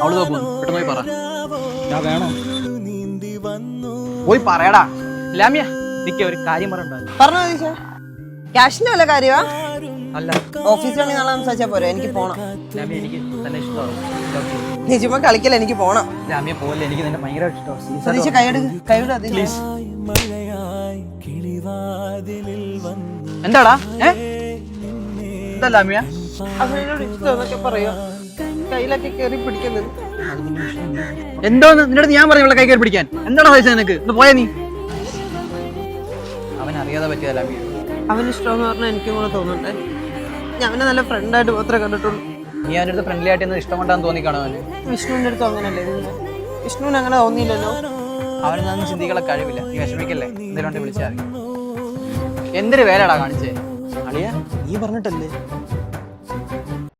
അവള് നോക്കുന്നു പെട്ടെന്ന് പോയി പറ. വേണോ? പോയി പറയടാ. ലാമിയ നിക്ക് ഒരു കാര്യം പറയണ്ടോ? പറഞ്ഞോ ചോദിച്ചാ ക്യാഷിന്റെ വല്ല കാര്യമാ? അല്ല ഓഫീസിലാണെങ്കിൽ നാളെ സംസാരിച്ചാ പോരെ, എനിക്ക് പോണം. ലാമിയ എനിക്ക് തന്നെ ഇഷ്ടമാണ്. നീ ചുമ്മാ കളിക്കല, എനിക്ക് പോണം. ലാമിയ പോലെ എനിക്ക് നിന്നെ ഭയങ്കര ഇഷ്ടമാണ്. സതീശ് കൈവിടാ പ്ലീസ്. എന്താടാ എന്താ ലാമിയ? അവനോട് ഇഷ്ടമെന്നൊക്കെ പറയാ, കയ്യിലൊക്കെ കയറി പിടിക്കുന്നത്. എന്തോന്ന് നിന്നോട് ഞാൻ പറഞ്ഞു കൈ കയറി പിടിക്കാൻ? എന്താണോ പൈസ നിനക്ക്? ഒന്ന് പോയാ നീ. അവൻ അറിയാതെ പറ്റിയ ലാമിയ. അവന് ഇഷ്ടമെന്ന് പറഞ്ഞാൽ എനിക്കും കൂടെ തോന്നുന്നുണ്ടേ. ഞാൻ അവനെ നല്ല ഫ്രണ്ടായിട്ട് മാത്രമേ കണ്ടിട്ടുള്ളൂ. നീ അവൻ്റെ അടുത്ത് ഫ്രണ്ട്ലി ആയിട്ട് ഇഷ്ടം കൊണ്ടാന്ന് തോന്നിക്കാണോ അവന്? വിഷ്ണുവിന്റെ അടുത്ത് അങ്ങനല്ലേ? വിഷ്ണുവിന് അങ്ങനെ തോന്നിയില്ലല്ലോ. അവനൊന്നും ചിന്തികളെ കഴിവില്ല. നീ വിഷമിക്കല്ലേ, എന്തിനുണ്ട് വിളിച്ചാൽ. എന്തൊരു വേലടാ കാണിച്ചേ? അളിയ നീ പറഞ്ഞിട്ടല്ലേ